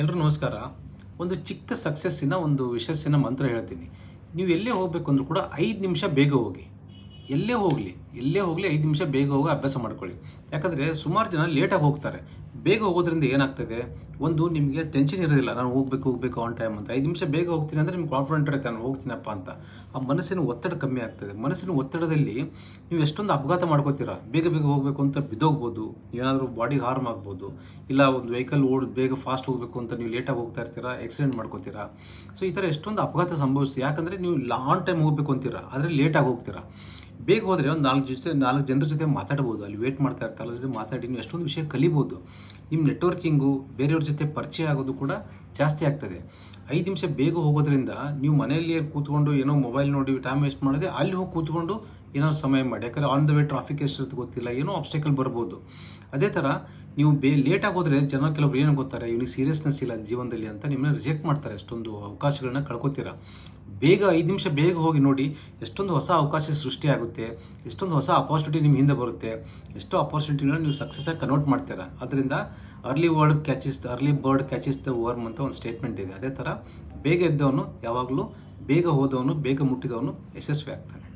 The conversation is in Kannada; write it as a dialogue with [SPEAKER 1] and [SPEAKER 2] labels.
[SPEAKER 1] ಎಲ್ರಿಗೂ ನಮಸ್ಕಾರ. ಒಂದು ಚಿಕ್ಕ ಸಕ್ಸಸ್ಸಿನ ಒಂದು ಯಶಸ್ಸಿನ ಮಂತ್ರ ಹೇಳ್ತೀನಿ. ನೀವು ಎಲ್ಲೇ ಹೋಗಬೇಕು ಅಂದರೂ ಕೂಡ 5 ನಿಮಿಷ ಬೇಗ ಹೋಗಿ. ಎಲ್ಲೇ ಹೋಗಲಿ 5 ನಿಮಿಷ ಬೇಗ ಹೋಗೋ ಅಭ್ಯಾಸ ಮಾಡ್ಕೊಳ್ಳಿ. ಯಾಕಂದರೆ ಸುಮಾರು ಜನ ಲೇಟಾಗಿ ಹೋಗ್ತಾರೆ. ಬೇಗ ಹೋಗೋದ್ರಿಂದ ಏನಾಗ್ತದೆ, ಒಂದು ನಿಮಗೆ ಟೆನ್ಷನ್ ಇರೋದಿಲ್ಲ, ನಾನು ಹೋಗಬೇಕು ಆನ್ ಟೈಮ್ ಅಂತ. 5 ನಿಮಿಷ ಬೇಗ ಹೋಗ್ತೀನಿ ಅಂದರೆ ನಿಮ್ಗೆ ಕಾನ್ಫಿಡೆಂಟ್ ಇರುತ್ತೆ, ನಾನು ಹೋಗ್ತೀನಪ್ಪ ಅಂತ. ಆ ಮನಸ್ಸಿನ ಒತ್ತಡ ಕಮ್ಮಿ ಆಗ್ತದೆ. ಮನಸ್ಸಿನ ಒತ್ತಡದಲ್ಲಿ ನೀವು ಎಷ್ಟೊಂದು ಅಪಘಾತ ಮಾಡ್ಕೋತೀರಾ. ಬೇಗ ಹೋಗಬೇಕು ಅಂತ ಬಿದ್ದೋಗ್ಬೋದು, ಏನಾದರೂ ಬಾಡಿಗೆ ಹಾರ್ಮ್ ಆಗ್ಬೋದು, ಇಲ್ಲ ಒಂದು ವೆಹಿಕಲ್ ಬೇಗ ಫಾಸ್ಟ್ ಹೋಗಬೇಕು ಅಂತ ನೀವು ಲೇಟಾಗಿ ಹೋಗ್ತಾ ಇರ್ತೀರಾ, ಆಕ್ಸಿಡೆಂಟ್ ಮಾಡ್ಕೋತೀರಾ. ಸೊ ಈ ಥರ ಎಷ್ಟೊಂದು ಅಪಘಾತ ಸಂಭವಿಸ್ತೀವಿ. ಯಾಕಂದರೆ ನೀವು ಆನ್ ಟೈಮ್ ಹೋಗಬೇಕು ಅಂತೀರಾ, ಆದರೆ ಲೇಟಾಗಿ ಹೋಗ್ತೀರಾ. ಬೇಗ ಹೋದರೆ ಒಂದು 4 ಜನರ ಜೊತೆ ಮಾತಾಡ್ಬೋದು. ಅಲ್ಲಿ ವೇಟ್ ಮಾಡ್ತಾ ಇರ್ತಾರೆ, ಅದ್ರ ಜೊತೆ ಮಾತಾಡಿ ನೀವು ಎಷ್ಟೊಂದು ವಿಷಯ ಕಲಿಬೋದು. ನಿಮ್ಮ ನೆಟ್ವರ್ಕಿಂಗು, ಬೇರೆಯವ್ರ ಜೊತೆ ಪರಿಚಯ ಆಗೋದು ಕೂಡ ಜಾಸ್ತಿ ಆಗ್ತದೆ. 5 ನಿಮಿಷ ಬೇಗ ಹೋಗೋದ್ರಿಂದ ನೀವು ಮನೆಯಲ್ಲಿ ಕೂತ್ಕೊಂಡು ಏನೋ ಮೊಬೈಲ್ ನೋಡಿ ಟೈಮ್ ವೇಸ್ಟ್ ಮಾಡೋದೇ, ಅಲ್ಲಿ ಹೋಗಿ ಕೂತ್ಕೊಂಡು ಏನಾದ್ರು ಸಮಯ ಮಾಡಿ. ಯಾಕಂದರೆ ಆನ್ ದ ವೇ ಟ್ರಾಫಿಕ್ ಎಷ್ಟಿರುತ್ತೆ ಗೊತ್ತಿಲ್ಲ, ಏನೋ ಆಬ್ಸ್ಟೆಕಲ್ ಬರ್ಬೋದು. ಅದೇ ಥರ ನೀವು ಲೇಟಾಗಿ ಹೋದರೆ ಜನ ಕೆಲವರು ಏನು ಗೊತ್ತಾರೆ, ಇವನಿಗೆ ಸೀರಿಯಸ್ನೆಸ್ ಇಲ್ಲ ಜೀವನದಲ್ಲಿ ಅಂತ ನಿಮ್ಮನ್ನ ರಿಜೆಕ್ಟ್ ಮಾಡ್ತಾರೆ. ಎಷ್ಟೊಂದು ಅವಕಾಶಗಳನ್ನ ಕಳ್ಕೊತೀರಾ. ಬೇಗ 5 ನಿಮಿಷ ಬೇಗ ಹೋಗಿ ನೋಡಿ, ಎಷ್ಟೊಂದು ಹೊಸ ಅವಕಾಶ ಸೃಷ್ಟಿಯಾಗುತ್ತೆ, ಎಷ್ಟೊಂದು ಹೊಸ ಅಪಾರ್ಚುನಿಟಿ ನಿಮ್ಮ ಹಿಂದೆ ಬರುತ್ತೆ, ಎಷ್ಟೋ ಅಪಾರ್ಚುನಿಟಿಗಳನ್ನ ನೀವು ಸಕ್ಸಸ್ಸಾಗಿ ಕನ್ವರ್ಟ್ ಮಾಡ್ತೀರಾ. ಅದರಿಂದ ಅರ್ಲಿ ಬರ್ಡ್ ಕ್ಯಾಚಿಸ್ ದ ವರ್ಮ್ ಅಂತ ಒಂದು ಸ್ಟೇಟ್ಮೆಂಟ್ ಇದೆ. ಅದೇ ಥರ ಬೇಗ ಎದ್ದವನು ಯಾವಾಗಲೂ, ಬೇಗ ಹೋದವನು, ಬೇಗ ಮುಟ್ಟಿದವನು ಯಶಸ್ವಿ ಆಗ್ತಾನೆ.